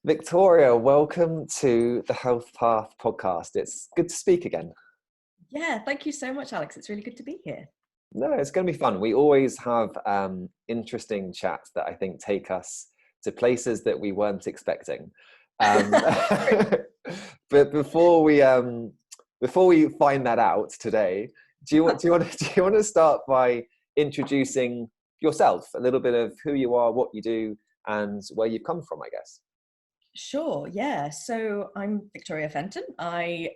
Victoria, welcome to the Health Path podcast. It's good to speak again. Yeah, thank you so much, Alex. It's really good to be here. No, it's going to be fun. We always have interesting chats that I think take us to places that we weren't expecting. Um, but before we find that out today, do you want to start by introducing yourself, a little bit of who you are, what you do, and where you've come from, I guess. Sure, yeah. So I'm Victoria Fenton. I'm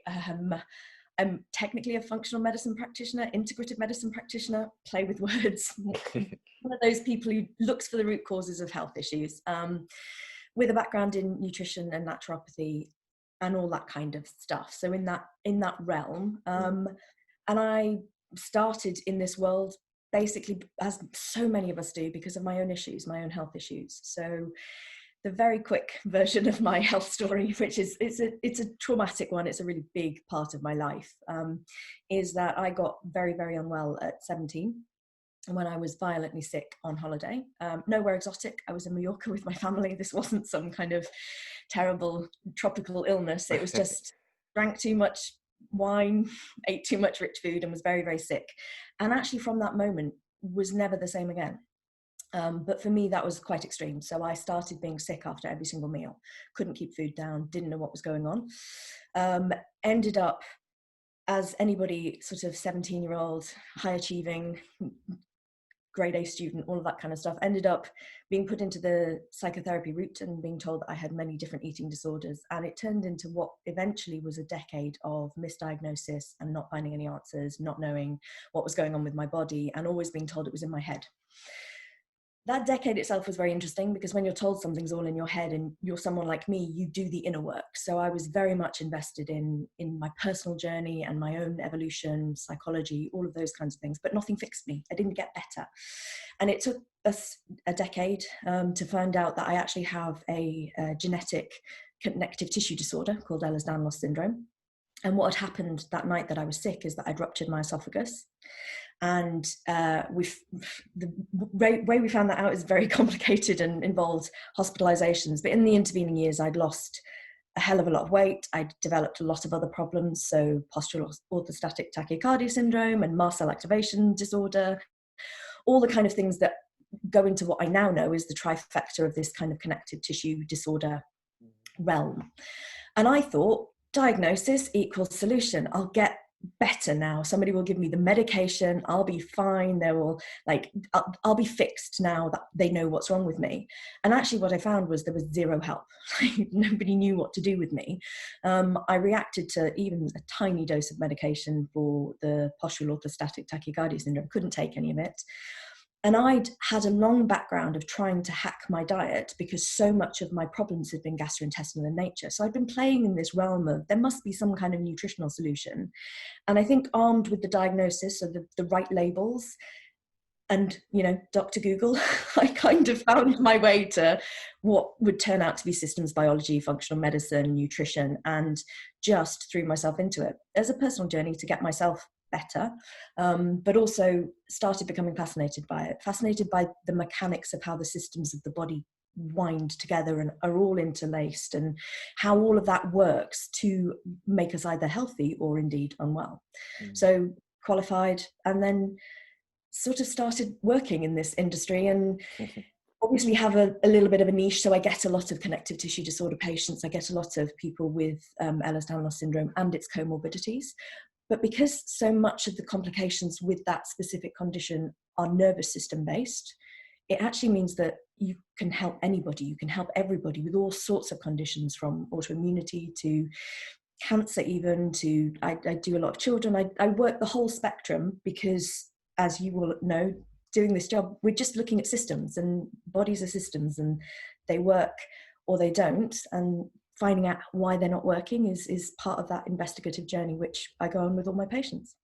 technically a functional medicine practitioner, integrative medicine practitioner, play with words. One of those people who looks for the root causes of health issues, with a background in nutrition and naturopathy and all that kind of stuff. So in that realm, and I started in this world basically, as so many of us do, because of my own issues, my own health issues. So the very quick version of my health story, which is it's a traumatic one, it's a really big part of my life, is that I got very, very unwell at 17 when I was violently sick on holiday. Nowhere exotic. I was in Mallorca with my family. This wasn't some kind of terrible tropical illness. It was just drank too much wine, ate too much rich food, and was very, very sick. And actually from that moment was never the same again. But for me, that was quite extreme. So I started being sick after every single meal, couldn't keep food down, didn't know what was going on. Ended up, as anybody sort of 17-year-old, high achieving, grade A student, all of that kind of stuff, ended up being put into the psychotherapy route and being told that I had many different eating disorders. And it turned into what eventually was a decade of misdiagnosis and not finding any answers, not knowing what was going on with my body, and always being told it was in my head. That decade itself was very interesting because when you're told something's all in your head and you're someone like me, you do the inner work. So I was very much invested in my personal journey and my own evolution, psychology, all of those kinds of things, but nothing fixed me. I didn't get better. And it took us a decade to find out that I actually have a genetic connective tissue disorder called Ehlers-Danlos syndrome. And what had happened that night that I was sick is that I'd ruptured my esophagus. And the way we found that out is very complicated and involved hospitalizations. But in the intervening years, I'd lost a hell of a lot of weight. I'd developed a lot of other problems. So postural orthostatic tachycardia syndrome and mast cell activation disorder, all the kind of things that go into what I now know is the trifecta of this kind of connective tissue disorder realm. And I thought, diagnosis equals solution. I'll get better now. Somebody will give me the medication. I'll be fine. I'll be fixed now that they know what's wrong with me. And actually what I found was there was zero help. Nobody knew what to do with me. I reacted to even a tiny dose of medication for the postural orthostatic tachycardia syndrome, couldn't take any of it. And I'd had a long background of trying to hack my diet because so much of my problems had been gastrointestinal in nature. So I'd been playing in this realm of there must be some kind of nutritional solution. And I think armed with the diagnosis or the right labels and, Dr. Google, I kind of found my way to what would turn out to be systems biology, functional medicine, nutrition, and just threw myself into it as a personal journey to get myself better, but also started becoming fascinated by the mechanics of how the systems of the body wind together and are all interlaced, and how all of that works to make us either healthy or indeed unwell. So qualified and then sort of started working in this industry, and obviously have a little bit of a niche. So I get a lot of connective tissue disorder patients. I get a lot of people with Ehlers-Danlos syndrome and its comorbidities. But because so much of the complications with that specific condition are nervous system based, it actually means that you can help anybody, you can help everybody with all sorts of conditions, from autoimmunity to cancer even to, I do a lot of children. I work the whole spectrum because, as you will know, doing this job, we're just looking at systems, and bodies are systems and they work or they don't. And finding out why they're not working is part of that investigative journey, which I go on with all my patients.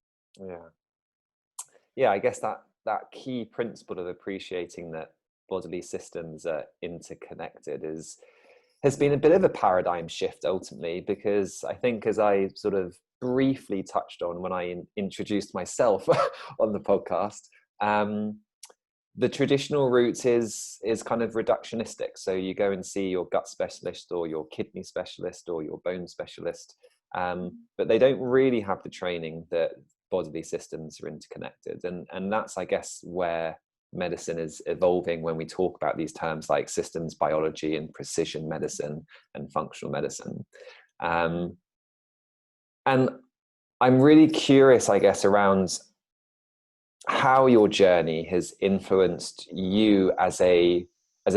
Yeah, I guess that key principle of appreciating that bodily systems are interconnected has been a bit of a paradigm shift ultimately, because I think, as I sort of briefly touched on when I introduced myself on the podcast, the traditional route is kind of reductionistic. So you go and see your gut specialist or your kidney specialist or your bone specialist, but they don't really have the training that bodily systems are interconnected. And that's, I guess, where medicine is evolving when we talk about these terms like systems biology and precision medicine and functional medicine. And I'm really curious, I guess, around how your journey has influenced you as a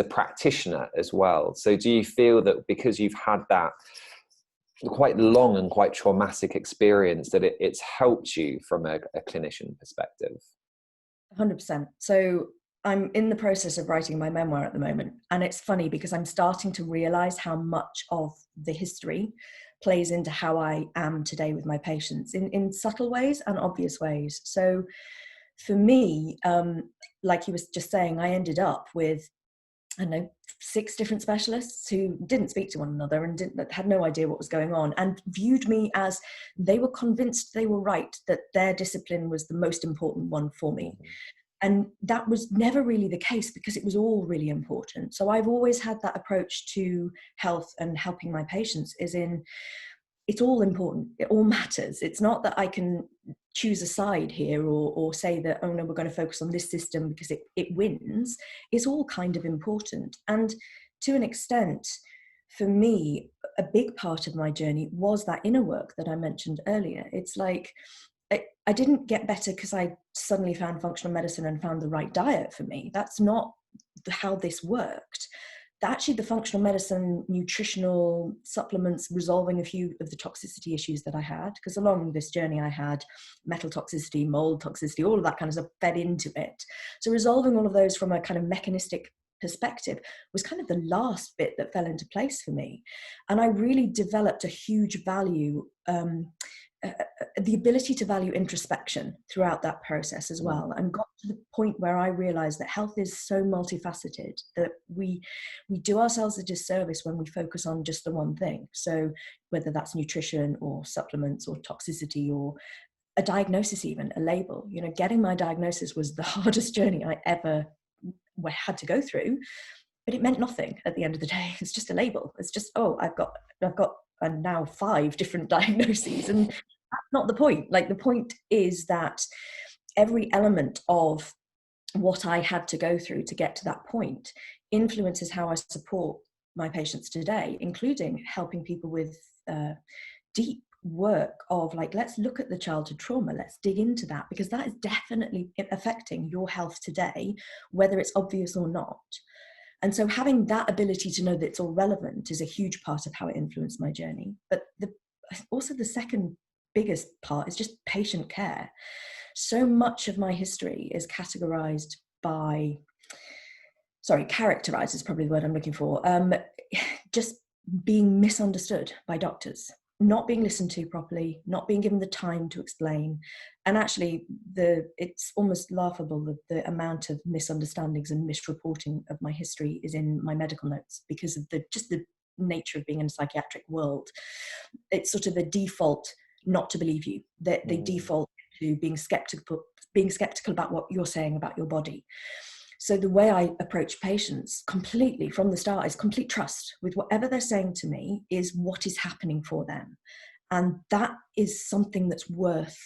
practitioner as well. So do you feel that because you've had that quite long and quite traumatic experience that it's helped you from a clinician perspective? 100%. So I'm in the process of writing my memoir at the moment. And it's funny because I'm starting to realize how much of the history plays into how I am today with my patients in subtle ways and obvious ways. So for me, like you was just saying, I ended up with, I don't know, 6 different specialists who didn't speak to one another and had no idea what was going on, and viewed me as they were convinced they were right, that their discipline was the most important one for me. And that was never really the case because it was all really important. So I've always had that approach to health and helping my patients is in, it's all important. It all matters. It's not that I can choose a side here or say that, oh no, we're going to focus on this system because it wins. It's all kind of important. And to an extent, for me, a big part of my journey was that inner work that I mentioned earlier. It's like, I didn't get better because I suddenly found functional medicine and found the right diet for me. That's not how this worked. Actually, the functional medicine, nutritional supplements, resolving a few of the toxicity issues that I had, because along this journey I had metal toxicity, mold toxicity, all of that kind of stuff fed into it. So resolving all of those from a kind of mechanistic perspective was kind of the last bit that fell into place for me. And I really developed a huge value, the ability to value introspection throughout that process as well, and got to the point where I realized that health is so multifaceted that we do ourselves a disservice when we focus on just the one thing. So whether that's nutrition or supplements or toxicity or a diagnosis, even a label, you know, getting my diagnosis was the hardest journey I ever had to go through, but it meant nothing at the end of the day. It's just a label. It's just, oh, I've got now 5 different diagnoses, and that's not the point. Like, the point is that every element of what I had to go through to get to that point influences how I support my patients today, including helping people with deep work of like, let's look at the childhood trauma, let's dig into that, because that is definitely affecting your health today, whether it's obvious or not. And so having that ability to know that it's all relevant is a huge part of how it influenced my journey. But also the second biggest part is just patient care. So much of my history is characterized is probably the word I'm looking for, just being misunderstood by doctors, not being listened to properly, not being given the time to explain. And actually, it's almost laughable the amount of misunderstandings and misreporting of my history is in my medical notes, because of the nature of being in a psychiatric world. It's sort of a default not to believe you, that they default to being skeptical about what you're saying about your body. So the way I approach patients completely from the start is complete trust with whatever they're saying to me is what is happening for them. And that is something that's worth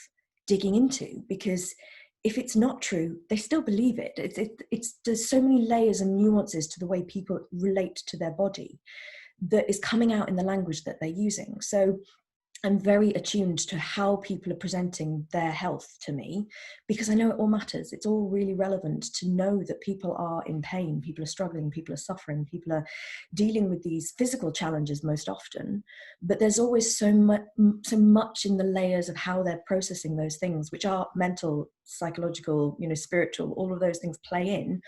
digging into, because if it's not true, they still believe it. There's so many layers and nuances to the way people relate to their body that is coming out in the language that they're using. So I'm very attuned to how people are presenting their health to me, because I know it all matters. It's all really relevant to know that people are in pain, people are struggling, people are suffering, people are dealing with these physical challenges most often. But there's always so much in the layers of how they're processing those things, which are mental, psychological, spiritual, all of those things play in.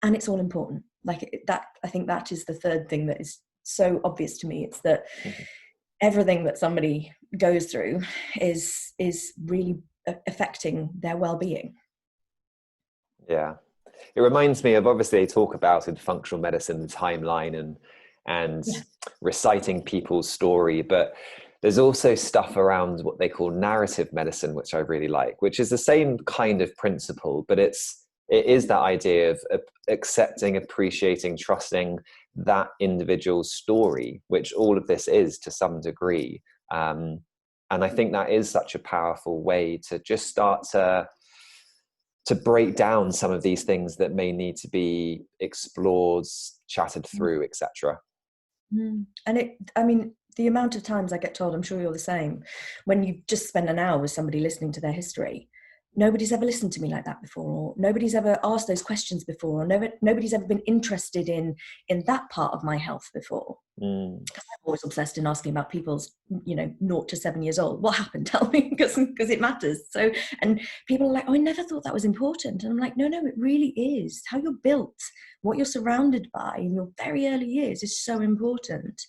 And it's all important. Like that, I think that is the third thing that is so obvious to me. It's that everything that somebody goes through is really affecting their well-being. Yeah. It reminds me of, obviously they talk about in functional medicine, the timeline and Yes. reciting people's story, but there's also stuff around what they call narrative medicine, which I really like, which is the same kind of principle, but it it is that idea of accepting, appreciating, trusting that individual's story, which all of this is to some degree. And I think that is such a powerful way to just start to break down some of these things that may need to be explored, chatted through, etc. And I mean, the amount of times I get told, I'm sure you're the same, when you just spend an hour with somebody listening to their history, nobody's ever listened to me like that before, or nobody's ever asked those questions before, or nobody's ever been interested in that part of my health before. Because I'm always obsessed in asking about people's, 0 to 7 years old. What happened? Tell me, because it matters. So, and people are like, oh, I never thought that was important. And I'm like, no, it really is. How you're built, what you're surrounded by in your very early years is so important.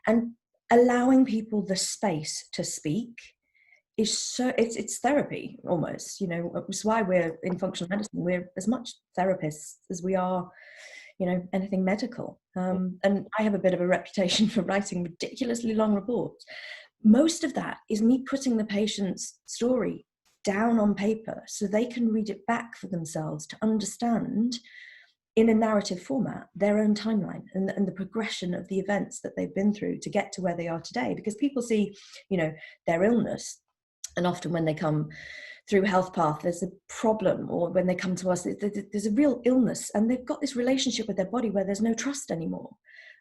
And allowing people the space to speak is so, it's therapy almost, it's why we're in functional medicine. We're as much therapists as we are, anything medical. And I have a bit of a reputation for writing ridiculously long reports. Most of that is me putting the patient's story down on paper so they can read it back for themselves to understand in a narrative format their own timeline and the progression of the events that they've been through to get to where they are today. Because people see, their illness, and often when they come through health path, there's a problem, or when they come to us, there's a real illness, and they've got this relationship with their body where there's no trust anymore.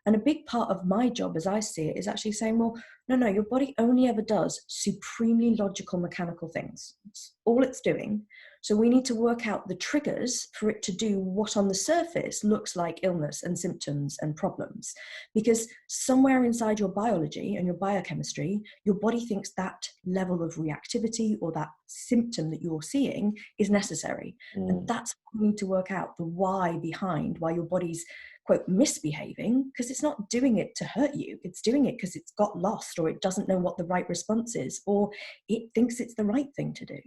And a big part of my job, as I see it, is actually saying, well, no, your body only ever does supremely logical, mechanical things. It's all it's doing. So we need to work out the triggers for it to do what on the surface looks like illness and symptoms and problems. Because somewhere inside your biology and your biochemistry, your body thinks that level of reactivity or that symptom that you're seeing is necessary. And that's what we need to work out, the why behind why your body's, quote, misbehaving, because it's not doing it to hurt you. It's doing it because it's got lost, or it doesn't know what the right response is, or it thinks it's the right thing to do.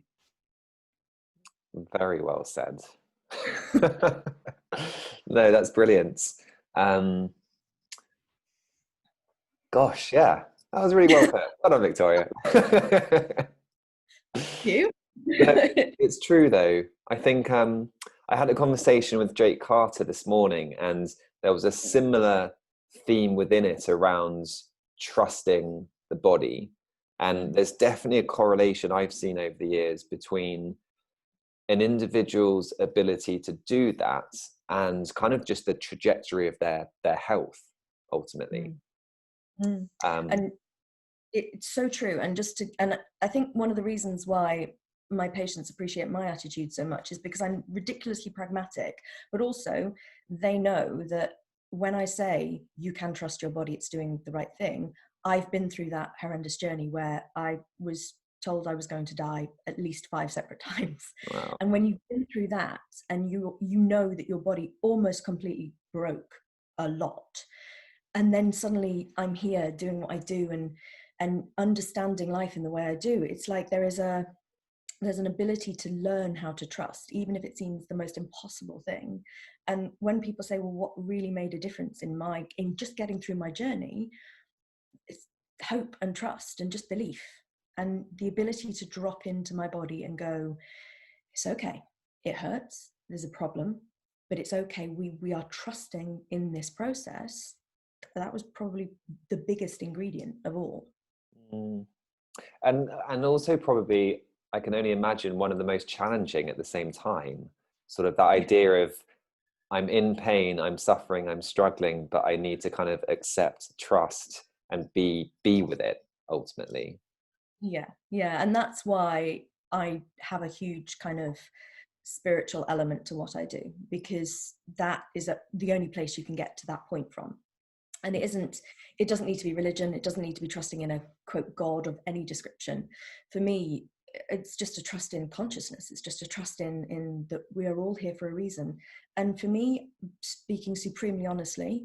Very well said. No, that's brilliant. Gosh, yeah, that was really well put. Well done, Victoria. You? It's true though. I think I had a conversation with Jake Carter this morning, and there was a similar theme within it around trusting the body. And there's definitely a correlation I've seen over the years between an individual's ability to do that and kind of just the trajectory of their health ultimately. And it's so true. And I think one of the reasons why my patients appreciate my attitude so much is because I'm ridiculously pragmatic, but also they know that when I say you can trust your body, it's doing the right thing, I've been through that horrendous journey where I was told I was going to die at least 5 separate times. Wow. And when you've been through that and you know that your body almost completely broke a lot, and then suddenly I'm here doing what I do and understanding life in the way I do, it's like there's an ability to learn how to trust, even if it seems the most impossible thing. And when people say, well, what really made a difference in just getting through my journey, it's hope and trust and just belief, and the ability to drop into my body and go, it's okay, it hurts, there's a problem, but it's okay, we are trusting in this process. That was probably the biggest ingredient of all. And also probably, I can only imagine, one of the most challenging at the same time, sort of that idea of I'm in pain, I'm suffering, I'm struggling, but I need to kind of accept, trust, and be with it ultimately. Yeah. And that's why I have a huge kind of spiritual element to what I do, because that is the only place you can get to that point from. And it doesn't need to be religion. It doesn't need to be trusting in a, quote, God of any description. For me, it's just a trust in consciousness. It's just a trust in that we are all here for a reason. And for me, speaking supremely honestly,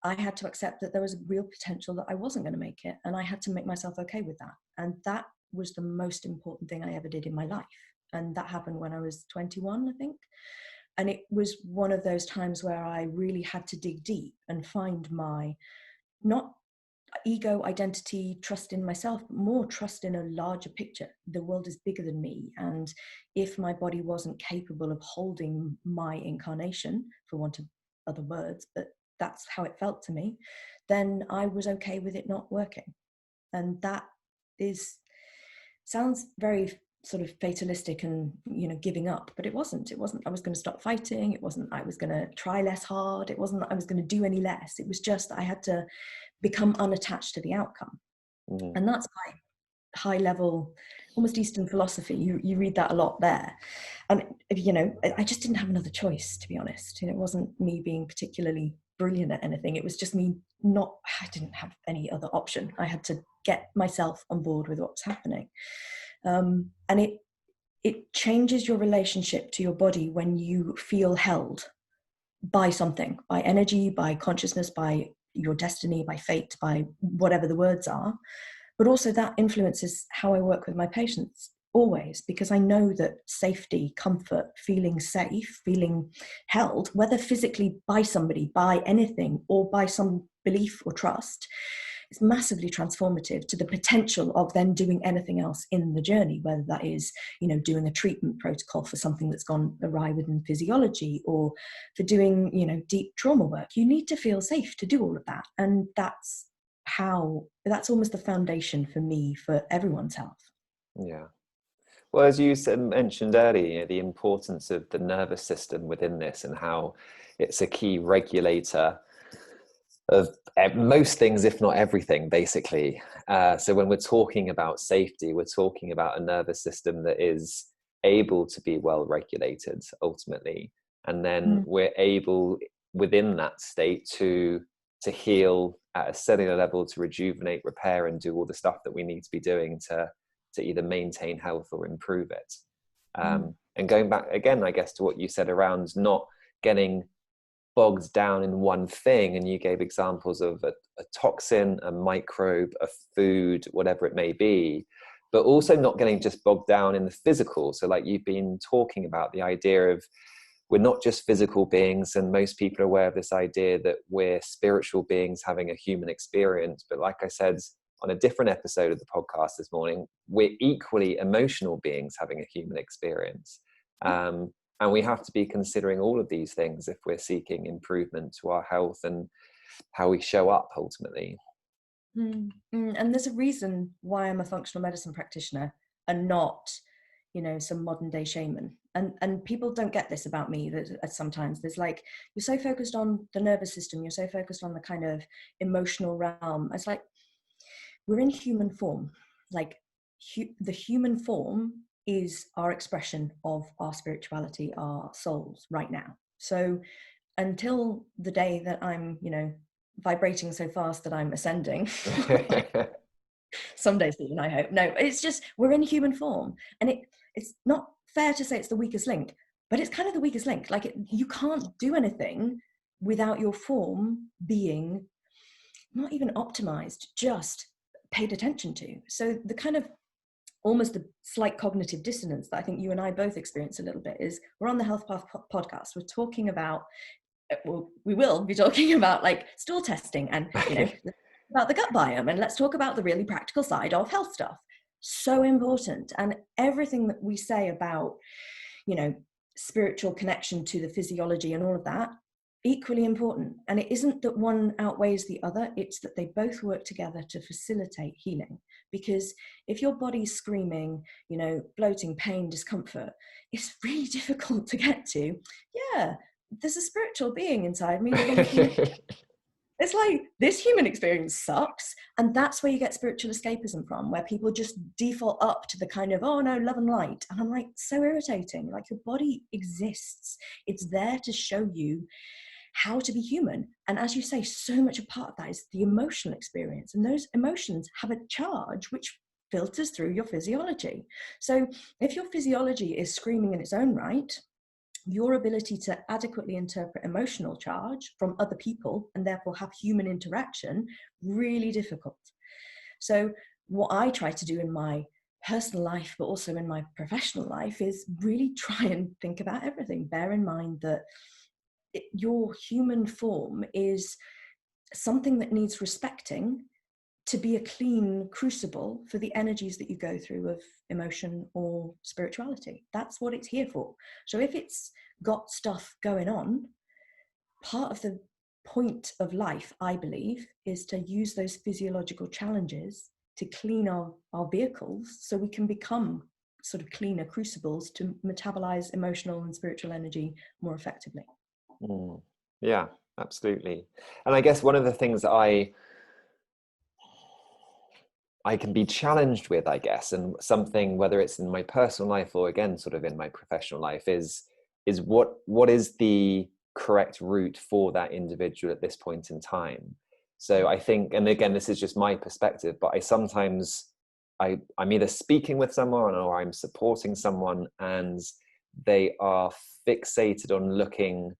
I had to accept that there was a real potential that I wasn't going to make it. And I had to make myself okay with that. And that was the most important thing I ever did in my life. And that happened when I was 21, I think. And it was one of those times where I really had to dig deep and find my, not ego, identity, trust in myself, but more trust in a larger picture. The world is bigger than me. And if my body wasn't capable of holding my incarnation, for want of other words, but that's how it felt to me, then I was okay with it not working. And that sounds very sort of fatalistic and, giving up, but it wasn't I was going to stop fighting. It wasn't I was going to try less hard. It wasn't I was going to do any less. It was just I had to become unattached to the outcome. And that's my high level, almost Eastern philosophy. You read that a lot there. And I just didn't have another choice, to be honest. It wasn't me being particularly brilliant at anything. It was just me I didn't have any other option. I had to get myself on board with what was happening. And it changes your relationship to your body when you feel held by something, by energy, by consciousness, by your destiny, by fate, by whatever the words are. But also that influences how I work with my patients always, because I know that safety, comfort, feeling safe, feeling held, whether physically by somebody, by anything, or by some belief or trust, is massively transformative to the potential of then doing anything else in the journey, whether that is, doing a treatment protocol for something that's gone awry within physiology, or for doing, deep trauma work. You need to feel safe to do all of that. And that's almost the foundation for me for everyone's health. Yeah. Well, as you mentioned earlier, the importance of the nervous system within this and how it's a key regulator of most things, if not everything, basically. So when we're talking about safety, we're talking about a nervous system that is able to be well regulated ultimately. And then we're able within that state to heal at a cellular level, to rejuvenate, repair, and do all the stuff that we need to be doing to either maintain health or improve it. And going back again, I guess, to what you said around not getting bogged down in one thing, and you gave examples of a toxin, a microbe, a food, whatever it may be, but also not getting just bogged down in the physical. So like you've been talking about, the idea of we're not just physical beings, and most people are aware of this idea that we're spiritual beings having a human experience. But like I said on a different episode of the podcast this morning, we're equally emotional beings having a human experience. And we have to be considering all of these things if we're seeking improvement to our health and how we show up ultimately. And there's a reason why I'm a functional medicine practitioner and not, some modern day shaman. And people don't get this about me. That sometimes there's like, you're so focused on the nervous system, you're so focused on the kind of emotional realm. It's like, we're in human form. Like the human form is our expression of our spirituality, our souls right now. So until the day that I'm, vibrating so fast that I'm ascending, someday soon, I hope. No, it's just, we're in human form. And it's not fair to say it's the weakest link, but it's kind of the weakest link. Like you can't do anything without your form being not even optimized, just paid attention to. So the kind of almost the slight cognitive dissonance that I think you and I both experience a little bit is we're on the Health Path podcast. We're talking about, well, we will be talking about like stool testing and, about the gut biome. And let's talk about the really practical side of health stuff. So important. And everything that we say about, spiritual connection to the physiology and all of that, equally important. And it isn't that one outweighs the other, it's that they both work together to facilitate healing. Because if your body's screaming, bloating, pain, discomfort, it's really difficult to get to. Yeah, there's a spiritual being inside me living human. It's like, this human experience sucks. And that's where you get spiritual escapism from, where people just default up to the kind of, oh no, love and light. And I'm like, so irritating. Like, your body exists. It's there to show you how to be human. And as you say, so much a part of that is the emotional experience. And those emotions have a charge which filters through your physiology. So if your physiology is screaming in its own right, your ability to adequately interpret emotional charge from other people and therefore have human interaction, really difficult. So what I try to do in my personal life, but also in my professional life, is really try and think about everything. Bear in mind that your human form is something that needs respecting, to be a clean crucible for the energies that you go through of emotion or spirituality. That's what it's here for. So if it's got stuff going on, part of the point of life, I believe, is to use those physiological challenges to clean our vehicles so we can become sort of cleaner crucibles to metabolize emotional and spiritual energy more effectively. Yeah, absolutely. And I guess one of the things that I can be challenged with, I guess, and something, whether it's in my personal life or again, sort of in my professional life, is what is the correct route for that individual at this point in time. So I think, and again, this is just my perspective, but I'm either speaking with someone or I'm supporting someone, and they are fixated on looking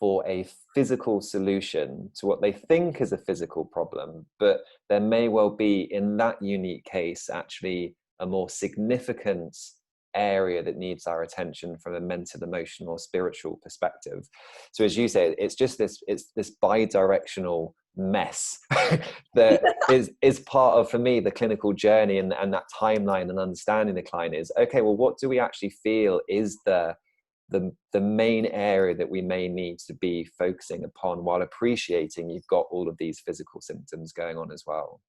for a physical solution to what they think is a physical problem, but there may well be, in that unique case, actually a more significant area that needs our attention from a mental, emotional, or spiritual perspective. So as you say, it's this bi-directional mess that is part of, for me, the clinical journey, and that timeline and understanding the client is, okay, well, what do we actually feel is the main area that we may need to be focusing upon, while appreciating you've got all of these physical symptoms going on as well.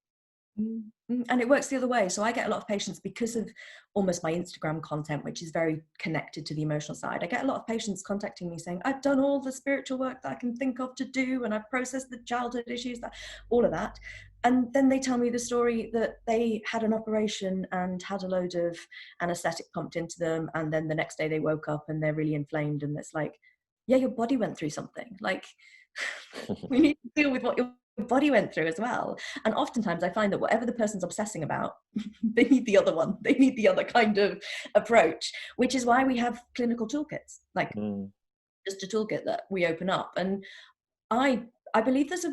And it works the other way. So I get a lot of patients, because of almost my Instagram content, which is very connected to the emotional side. I get a lot of patients contacting me saying, I've done all the spiritual work that I can think of to do, and I've processed the childhood issues, all of that. And then they tell me the story that they had an operation and had a load of anesthetic pumped into them, and then the next day they woke up and they're really inflamed. And it's like, yeah, your body went through something. Like, we need to deal with what your body went through as well. And oftentimes I find that whatever the person's obsessing about, they need the other one. They need the other kind of approach, which is why we have clinical toolkits, like just a toolkit that we open up. And I believe there's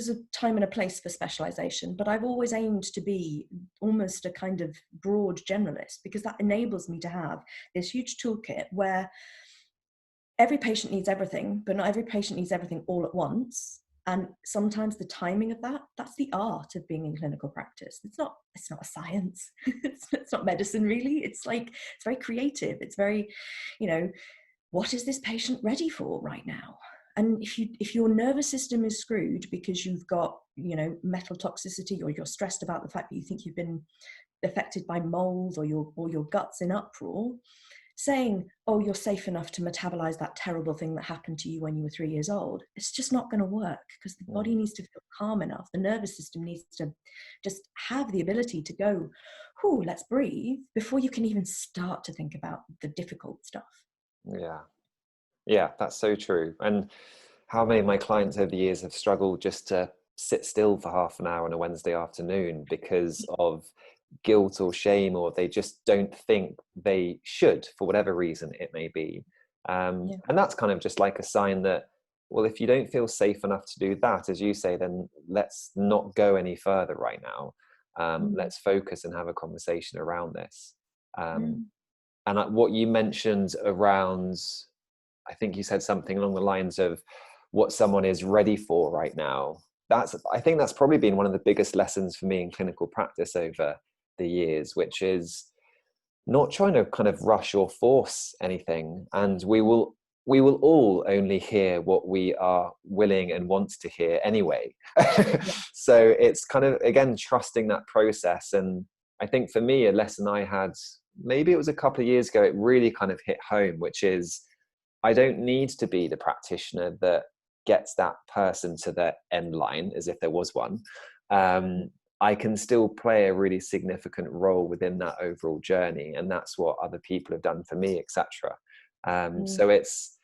a time and a place for specialization, but I've always aimed to be almost a kind of broad generalist, because that enables me to have this huge toolkit where every patient needs everything, but not every patient needs everything all at once. And sometimes the timing of that's the art of being in clinical practice. It's not a science. it's not medicine, really. It's very creative. It's very, what is this patient ready for right now? And if your nervous system is screwed because you've got, metal toxicity, or you're stressed about the fact that you think you've been affected by mold, or your gut's in uproar, saying, oh, you're safe enough to metabolize that terrible thing that happened to you when you were 3 years old, it's just not going to work, because the body needs to feel calm enough. The nervous system needs to just have the ability to go, whew, let's breathe, before you can even start to think about the difficult stuff. Yeah, that's so true. And how many of my clients over the years have struggled just to sit still for half an hour on a Wednesday afternoon because of guilt or shame, or they just don't think they should, for whatever reason it may be. And that's kind of just like a sign that, well, if you don't feel safe enough to do that, as you say, then let's not go any further right now. Let's focus and have a conversation around this. And what you mentioned around, I think you said something along the lines of what someone is ready for right now. I think that's probably been one of the biggest lessons for me in clinical practice over the years, which is not trying to kind of rush or force anything. And we will all only hear what we are willing and want to hear anyway. So it's kind of, again, trusting that process. And I think for me, a lesson I had, maybe it was a couple of years ago, it really kind of hit home, which is, I don't need to be the practitioner that gets that person to the end line, as if there was one. I can still play a really significant role within that overall journey, and that's what other people have done for me, etc. So it's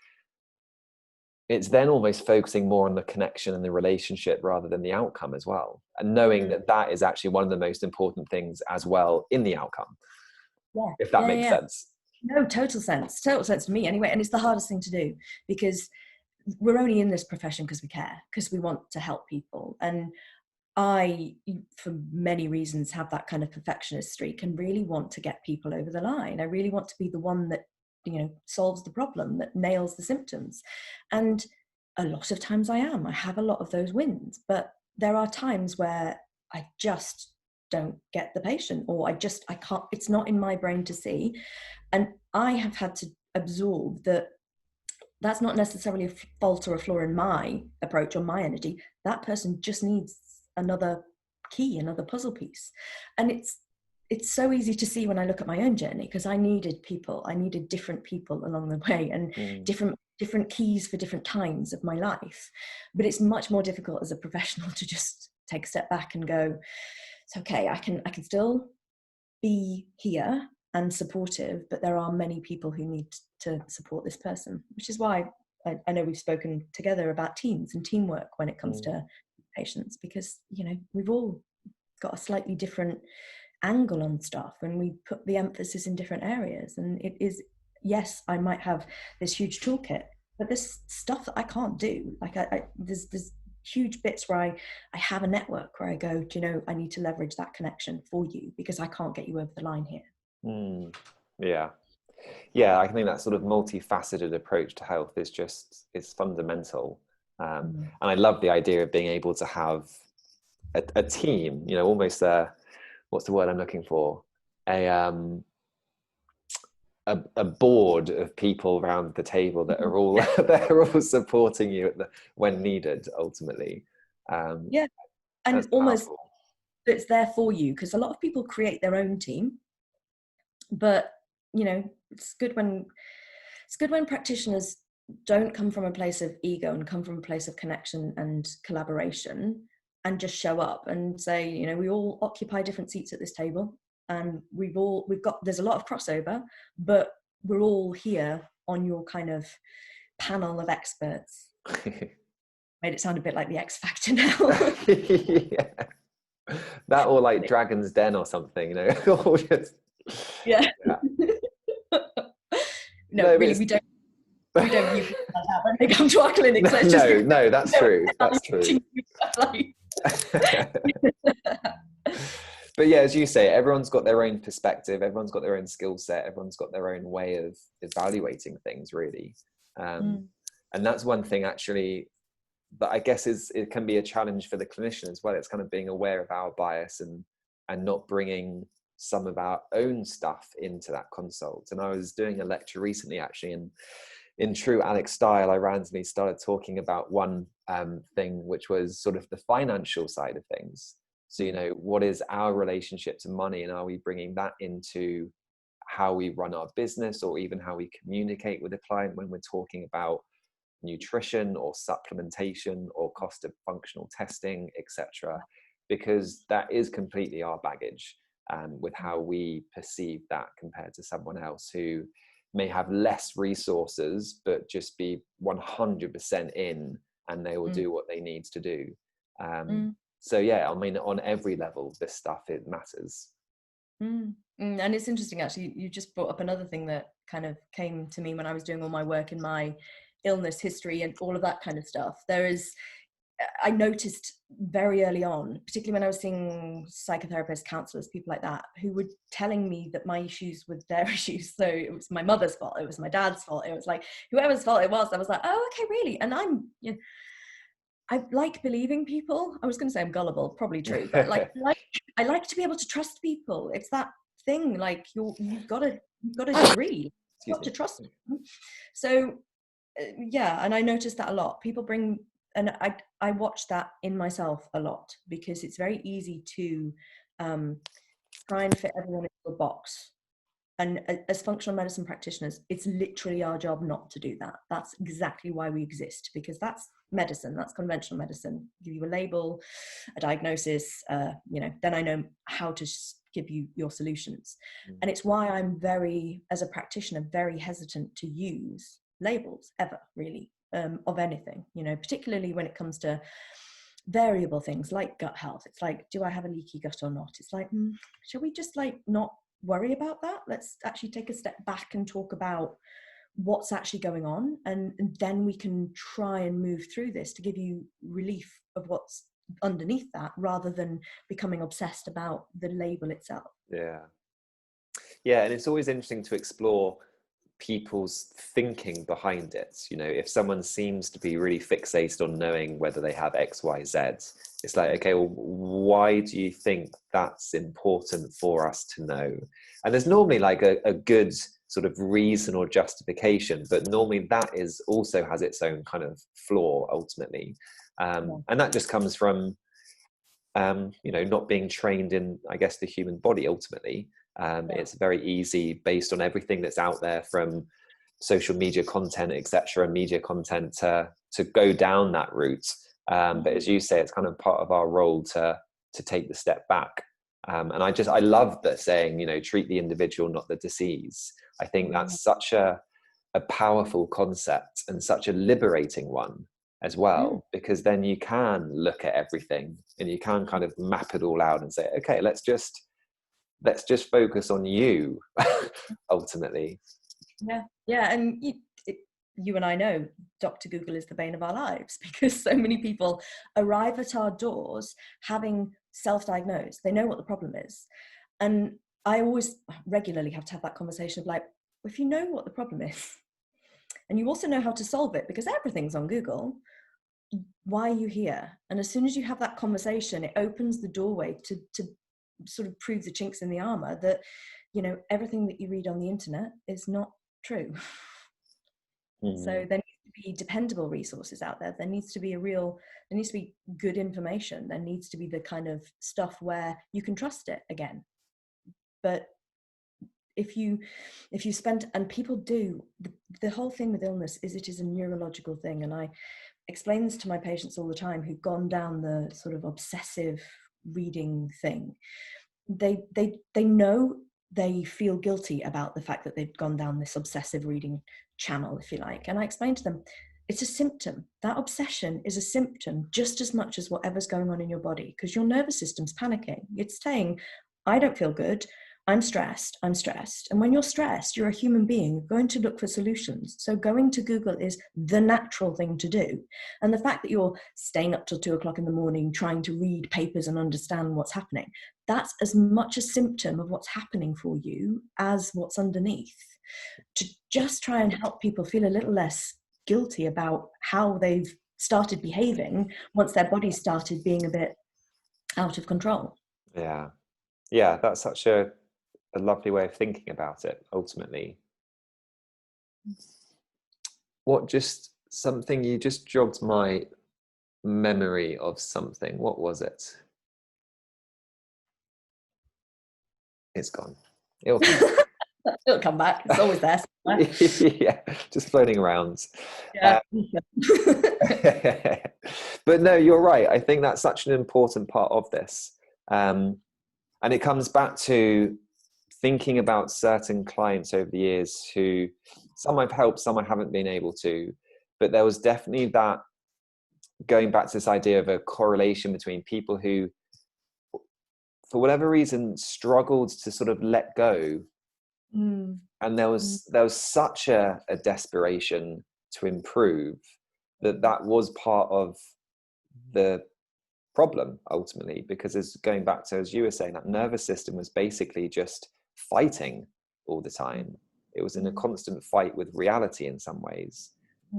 then almost focusing more on the connection and the relationship rather than the outcome as well, and knowing that is actually one of the most important things as well in the outcome. If that makes sense. No, total sense to me anyway. And it's the hardest thing to do, because we're only in this profession because we care, because we want to help people. And I, for many reasons, have that kind of perfectionist streak and really want to get people over the line. I really want to be the one that, solves the problem, that nails the symptoms. And a lot of times I have a lot of those wins, but there are times where I just don't get the patient, or I can't, it's not in my brain to see. And I have had to absorb that that's not necessarily a fault or a flaw in my approach or my energy. That person just needs another key, another puzzle piece. And it's so easy to see when I look at my own journey, because I needed different people along the way, and different keys for different times of my life. But it's much more difficult as a professional to just take a step back and go, it's okay, I can still be here and supportive, but there are many people who need to support this person, which is why I know we've spoken together about teams and teamwork when it comes to patients, because, you know, we've all got a slightly different angle on stuff, and we put the emphasis in different areas. And it is, yes, I might have this huge toolkit, but there's stuff that I can't do. Like there's huge bits where I have a network where I go, do you know, I need to leverage that connection for you because I can't get you over the line here. Yeah, I think that sort of multifaceted approach to health is fundamental. And I love the idea of being able to have a team, you know, almost what's the word I'm looking for? A board of people around the table that are all they're all supporting you when needed, ultimately. And almost powerful. It's there for you, because a lot of people create their own team, but you know, it's good when practitioners don't come from a place of ego and come from a place of connection and collaboration, and just show up and say, you know, we all occupy different seats at this table, and there's a lot of crossover, but we're all here on your kind of panel of experts. Made it sound a bit like the X Factor now. Yeah. That, or like Dragon's Den or something, you know. Yeah. No, really, we don't use that when they come to our clinics. No, that's true. That's true. But yeah, as you say, everyone's got their own perspective, everyone's got their own skill set, everyone's got their own way of evaluating things, really. And that's one thing actually that I guess it can be a challenge for the clinician as well. It's kind of being aware of our bias and not bringing some of our own stuff into that consult. And I was doing a lecture recently, actually, and in true Alex style, I randomly started talking about one thing, which was sort of the financial side of things. So, you know, what is our relationship to money, and are we bringing that into how we run our business, or even how we communicate with a client when we're talking about nutrition or supplementation or cost of functional testing, etc., because that is completely our baggage, with how we perceive that compared to someone else who may have less resources but just be 100% in, and they will do what they need to do. So yeah, I mean, on every level, this stuff, it matters. And it's interesting, actually, you just brought up another thing that kind of came to me when I was doing all my work in my illness history and all of that kind of stuff. I noticed very early on, particularly when I was seeing psychotherapists, counselors, people like that, who were telling me that my issues were their issues. So it was my mother's fault, it was my dad's fault, it was like whoever's fault it was. I was like, oh, okay, really? And I like believing people. I was going to say I'm gullible, probably true, but I like to be able to trust people. It's that thing, like you've got a degree, you've got to trust them. So yeah, and I noticed that a lot. People bring, and I watch that in myself a lot, because it's very easy to try and fit everyone into a box. And as functional medicine practitioners, it's literally our job not to do that. That's exactly why we exist, because that's medicine, that's conventional medicine. Give you a label, a diagnosis, then I know how to give you your solutions. And it's why I'm as a practitioner, very hesitant to use labels ever, really, of anything, you know, particularly when it comes to variable things like gut health. It's like, do I have a leaky gut or not? It's like, shall we just not worry about that? Let's actually take a step back and talk about what's actually going on, and then we can try and move through this to give you relief of what's underneath that, rather than becoming obsessed about the label itself. Yeah, and it's always interesting to explore people's thinking behind it. You know, if someone seems to be really fixated on knowing whether they have X, Y, Z, it's like, okay, well, why do you think that's important for us to know? And there's normally like a good sort of reason or justification, but normally that is also has its own kind of flaw ultimately. And that just comes from, you know, not being trained in, I guess, the human body ultimately. It's very easy based on everything that's out there from social media content, etc., media content to go down that route. But as you say, it's kind of part of our role to take the step back. And I love that saying, you know, treat the individual, not the disease. I think that's such a powerful concept and such a liberating one as well, because then you can look at everything and you can kind of map it all out and say, okay, let's just focus on you ultimately. Yeah. And you and I know Dr. Google is the bane of our lives, because so many people arrive at our doors having self-diagnosed. They know what the problem is. And I always regularly have to have that conversation of like, if you know what the problem is and you also know how to solve it, because everything's on Google, why are you here? And as soon as you have that conversation, it opens the doorway to sort of prove the chinks in the armor that, you know, everything that you read on the internet is not true. So there needs to be dependable resources out there. There needs to be good information. There needs to be the kind of stuff where you can trust it again. But if you spend, and people do, the whole thing with illness is it is a neurological thing. And I explain this to my patients all the time who've gone down the sort of obsessive reading thing. They know, they feel guilty about the fact that they've gone down this obsessive reading channel, if you like. And I explain to them, it's a symptom. That obsession is a symptom just as much as whatever's going on in your body, because your nervous system's panicking. It's saying, I don't feel good. I'm stressed. And when you're stressed, you're a human being going to look for solutions. So going to Google is the natural thing to do. And the fact that you're staying up till 2:00 in the morning, trying to read papers and understand what's happening, that's as much a symptom of what's happening for you as what's underneath. To just try and help people feel a little less guilty about how they've started behaving once their body started being a bit out of control. Yeah, that's such a lovely way of thinking about it ultimately. Something you just jogged my memory of something. What was it? It's gone. It'll come back. It's always there. Yeah, just floating around. Yeah. But no, you're right. I think that's such an important part of this. And it comes back to thinking about certain clients over the years who some I've helped, some I haven't been able to, but there was definitely that, going back to this idea of a correlation between people who, for whatever reason, struggled to sort of let go. And there was such a desperation to improve that was part of the problem ultimately, because as going back to, as you were saying, that nervous system was basically just fighting all the time. It was in a constant fight with reality in some ways.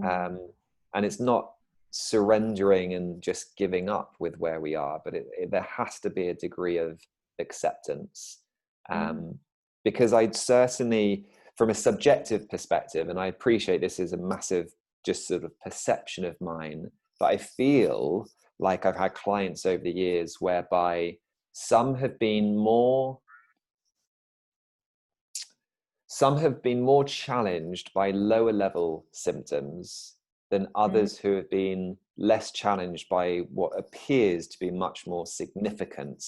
And it's not surrendering and just giving up with where we are, but there has to be a degree of acceptance. Because I'd certainly, from a subjective perspective, and I appreciate this is a massive just sort of perception of mine, but I feel like I've had clients over the years whereby some have been more challenged by lower level symptoms than others who have been less challenged by what appears to be much more significant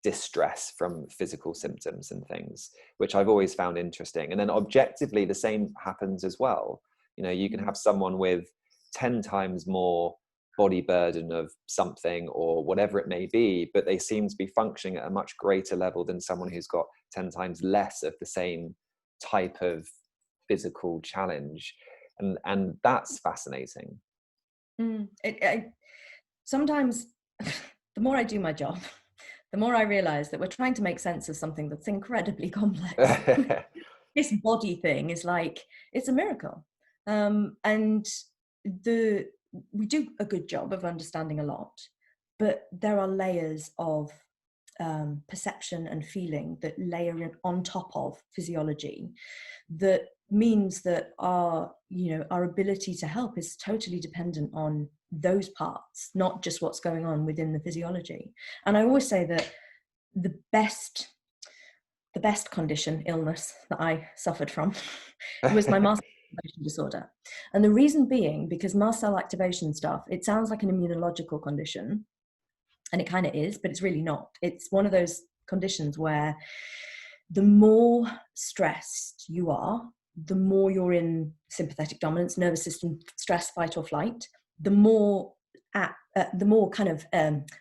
distress from physical symptoms and things, which I've always found interesting. And then objectively, the same happens as well. You know, you can have someone with 10 times more body burden of something or whatever it may be, but they seem to be functioning at a much greater level than someone who's got 10 times less of the same type of physical challenge. And that's fascinating. Sometimes the more I do my job, the more I realize that we're trying to make sense of something that's incredibly complex. this body thing is like, it's a miracle. And we do a good job of understanding a lot, but there are layers of perception and feeling that layer on top of physiology, that means that our ability to help is totally dependent on those parts, not just what's going on within the physiology. And I always say that the best condition, illness that I suffered from was my mast cell activation disorder. And the reason being, because mast cell activation stuff, it sounds like an immunological condition, and it kind of is, but it's really not. It's one of those conditions where the more stressed you are, the more you're in sympathetic dominance, nervous system stress, fight or flight, the more kind of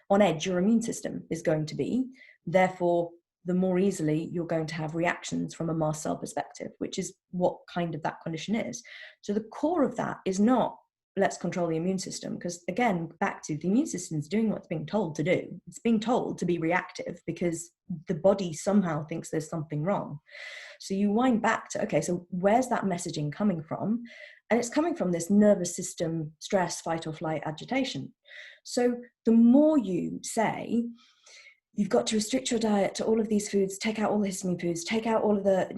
on edge your immune system is going to be. Therefore, the more easily you're going to have reactions from a mast cell perspective, which is what kind of that condition is. So the core of that is not, let's control the immune system, because again, back to the immune system is doing what it's being told to do. It's being told to be reactive because the body somehow thinks there's something wrong. So you wind back to, okay, so where's that messaging coming from? And it's coming from this nervous system stress, fight or flight, agitation. So the more you say, you've got to restrict your diet to all of these foods, take out all the histamine foods, take out all of the,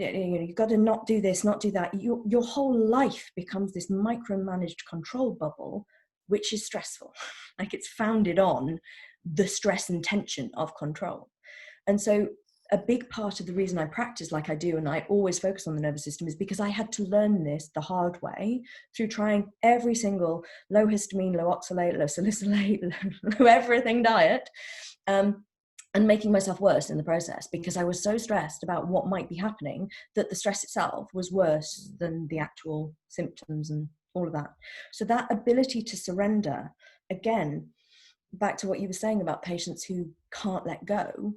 you've got to not do this, not do that. Your whole life becomes this micromanaged control bubble, which is stressful. Like, it's founded on the stress and tension of control. And so a big part of the reason I practice like I do, and I always focus on the nervous system, is because I had to learn this the hard way through trying every single low histamine, low oxalate, low salicylate, low everything diet. And making myself worse in the process, because I was so stressed about what might be happening that the stress itself was worse than the actual symptoms and all of that. So that ability to surrender, again, back to what you were saying about patients who can't let go,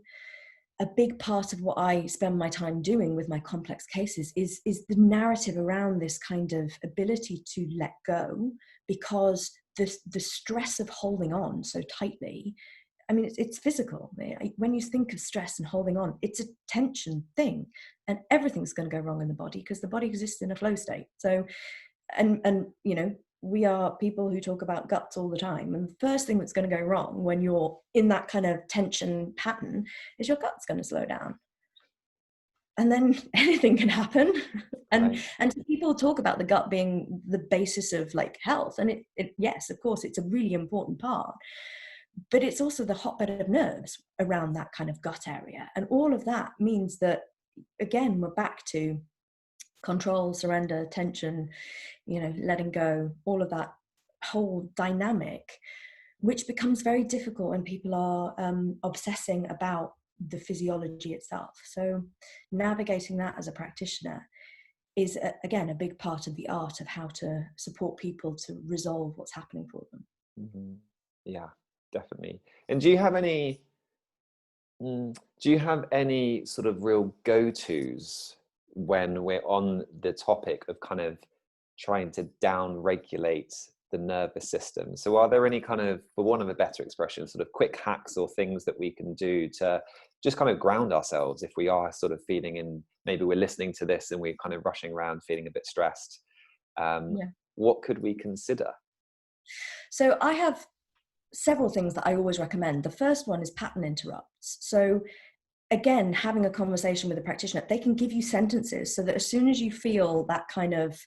a big part of what I spend my time doing with my complex cases is the narrative around this kind of ability to let go, because the stress of holding on so tightly, I mean, it's physical. When you think of stress and holding on, it's a tension thing, and everything's going to go wrong in the body because the body exists in a flow state. So, and we are people who talk about guts all the time. And the first thing that's going to go wrong when you're in that kind of tension pattern is your gut's going to slow down. And then anything can happen. And people talk about the gut being the basis of like health. And it yes, of course, it's a really important part. But it's also the hotbed of nerves around that kind of gut area. And all of that means that, again, we're back to control, surrender, tension, letting go, all of that whole dynamic, which becomes very difficult when people are obsessing about the physiology itself. So navigating that as a practitioner is, again, a big part of the art of how to support people to resolve what's happening for them. Mm-hmm. Yeah, definitely. And do you have any sort of real go-tos when we're on the topic of kind of trying to down-regulate the nervous system? So are there any kind of, for want of a better expression, sort of quick hacks or things that we can do to just kind of ground ourselves if we are sort of feeling in, maybe we're listening to this and we're kind of rushing around feeling a bit stressed? What could we consider? So I have several things that I always recommend. The first one is pattern interrupts. So again, having a conversation with a practitioner, they can give you sentences so that as soon as you feel that kind of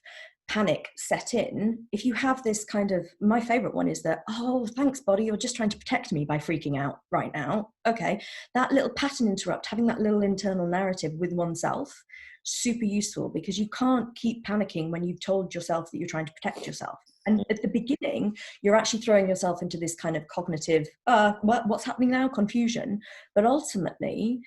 panic set in, if you have this kind of, my favorite one is that, oh, thanks, body, you're just trying to protect me by freaking out right now. Okay, that little pattern interrupt, having that little internal narrative with oneself, super useful, because you can't keep panicking when you've told yourself that you're trying to protect yourself. And at the beginning, you're actually throwing yourself into this kind of cognitive, what's happening now? Confusion. But ultimately,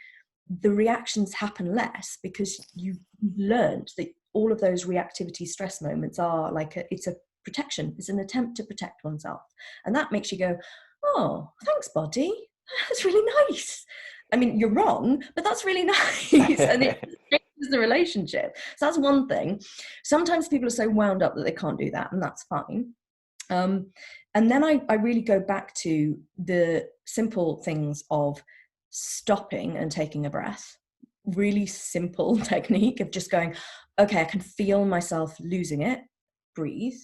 the reactions happen less because you've learned that all of those reactivity stress moments are like, it's a protection. It's an attempt to protect oneself. And that makes you go, oh, thanks, body. That's really nice. I mean, you're wrong, but that's really nice. And it changes the relationship. So that's one thing. Sometimes people are so wound up that they can't do that, and that's fine. And then I really go back to the simple things of stopping and taking a breath, really simple technique of just going, okay, I can feel myself losing it, breathe.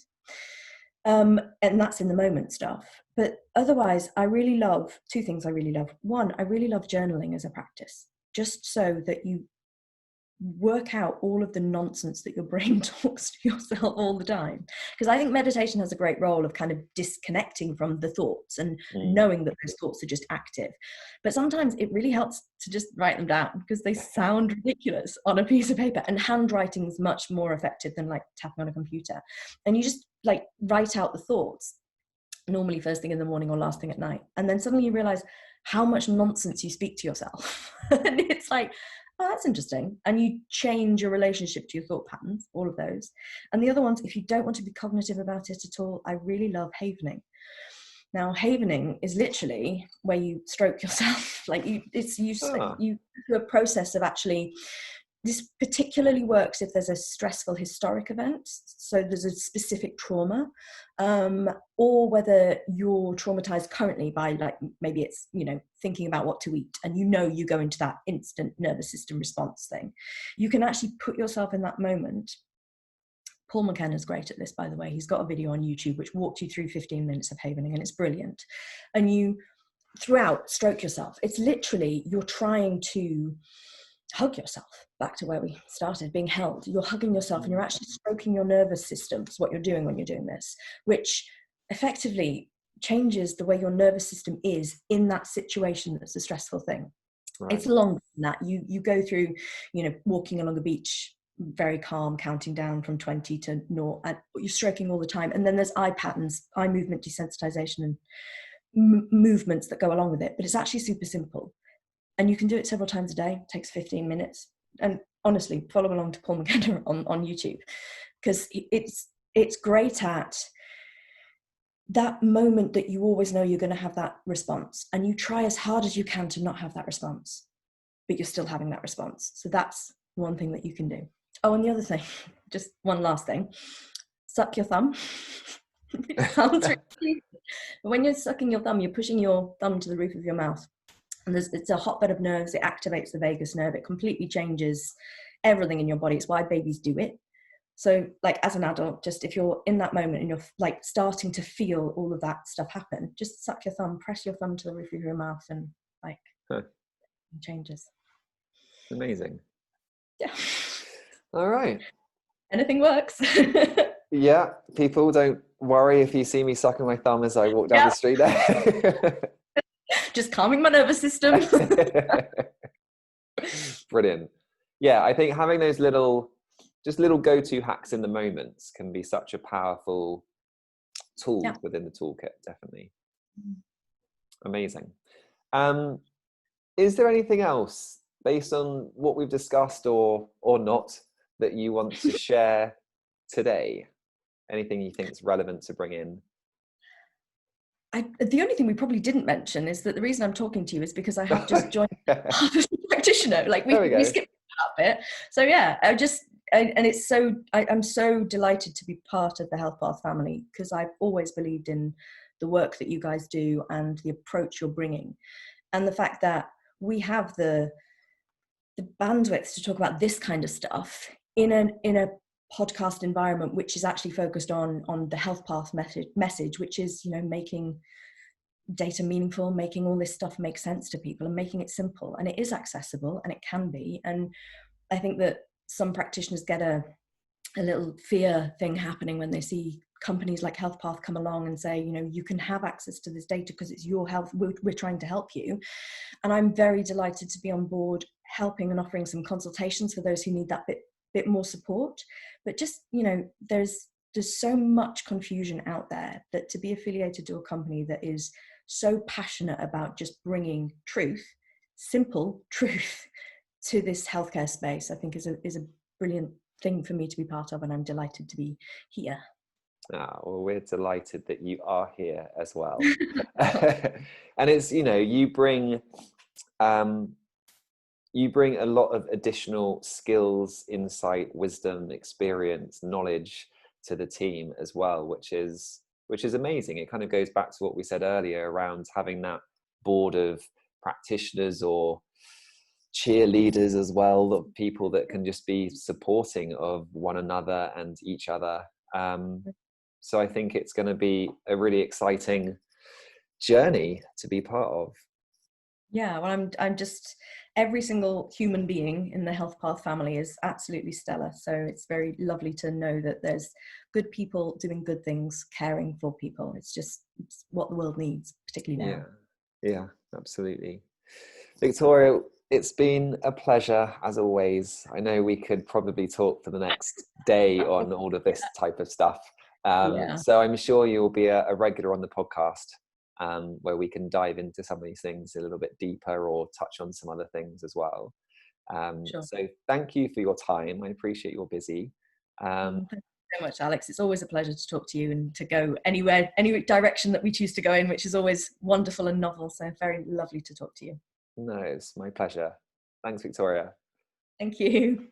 And that's in the moment stuff. But otherwise, I really love two things I really love. One, I really love journaling as a practice, just so that you work out all of the nonsense that your brain talks to yourself all the time. Because I think meditation has a great role of kind of disconnecting from the thoughts and knowing that those thoughts are just active. But sometimes it really helps to just write them down, because they sound ridiculous on a piece of paper, and handwriting is much more effective than like tapping on a computer. And you just like write out the thoughts, normally first thing in the morning or last thing at night. And then suddenly you realize how much nonsense you speak to yourself. And it's like, oh, that's interesting. And you change your relationship to your thought patterns, all of those. And the other ones, if you don't want to be cognitive about it at all, I really love havening. Now, havening is literally where you stroke yourself. Like you do a process of actually, this particularly works if there's a stressful historic event, so there's a specific trauma, or whether you're traumatized currently by, like, maybe it's, you know, thinking about what to eat, and you go into that instant nervous system response thing. You can actually put yourself in that moment. Paul McKenna's great at this, by the way. He's got a video on YouTube which walked you through 15 minutes of havening, and it's brilliant. And you, throughout, stroke yourself. It's literally, you're trying to hug yourself, back to where we started, being held. You're hugging yourself and you're actually stroking your nervous system. It's what you're doing when you're doing this, which effectively changes the way your nervous system is in that situation that's a stressful thing. Right. It's longer than that. You go through, you know, walking along a beach, very calm, counting down from 20 to 0, and you're stroking all the time. And then there's eye patterns, eye movement desensitization, and movements that go along with it. But it's actually super simple. And you can do it several times a day. It takes 15 minutes. And honestly, follow along to Paul McKenna on YouTube, because it's great at that moment that you always know you're going to have that response. And you try as hard as you can to not have that response, but you're still having that response. So that's one thing that you can do. Oh, and the other thing, just one last thing, suck your thumb. It sounds really stupid. But when you're sucking your thumb, you're pushing your thumb to the roof of your mouth. And it's a hotbed of nerves. It activates the vagus nerve. It completely changes everything in your body. It's why babies do it. So, like, as an adult, just if you're in that moment and you're like starting to feel all of that stuff happen, just suck your thumb, press your thumb to the roof of your mouth, and like, it changes. Amazing. Yeah. All right. Anything works. Yeah. People, don't worry if you see me sucking my thumb as I walk down the street there. Just calming my nervous system. Brilliant. Yeah, I think having those little go-to hacks in the moments can be such a powerful tool within the toolkit, definitely. Amazing. Is there anything else based on what we've discussed or not that you want to share today? Anything you think is relevant to bring in? The only thing we probably didn't mention is that the reason I'm talking to you is because I have just joined as a practitioner. Like we skipped that bit. So yeah, I'm so delighted to be part of the Health Path family, because I've always believed in the work that you guys do and the approach you're bringing, and the fact that we have the bandwidth to talk about this kind of stuff in a podcast environment which is actually focused on the Health Path message, which is, you know, making data meaningful, making all this stuff make sense to people, and making it simple. And it is accessible, and it can be. And I think that some practitioners get a little fear thing happening when they see companies like Health Path come along and say, you know, you can have access to this data because it's your health. We're trying to help you. And I'm very delighted to be on board, helping and offering some consultations for those who need that bit more support. But just, you know, there's so much confusion out there that to be affiliated to a company that is so passionate about just bringing truth, simple truth, to this healthcare space, I think is a brilliant thing for me to be part of, and I'm delighted to be here. Well, we're delighted that you are here as well. And it's, you know, you bring a lot of additional skills, insight, wisdom, experience, knowledge to the team as well, which is amazing. It kind of goes back to what we said earlier around having that board of practitioners or cheerleaders as well, of people that can just be supporting of one another and each other. So I think it's going to be a really exciting journey to be part of. Yeah, well, I'm just, every single human being in the Health Path family is absolutely stellar. So it's very lovely to know that there's good people doing good things, caring for people. It's what the world needs, particularly now. Yeah, absolutely. Victoria, it's been a pleasure as always. I know we could probably talk for the next day on all of this type of stuff. Yeah, So I'm sure you'll be a regular on the podcast, where we can dive into some of these things a little bit deeper or touch on some other things as well. sure. So thank you for your time. I appreciate you're busy. Thank you so much, Alex. It's always a pleasure to talk to you and to go anywhere, any direction that we choose to go in, which is always wonderful and novel. So very lovely to talk to you. No, it's my pleasure. Thanks, Victoria. Thank you.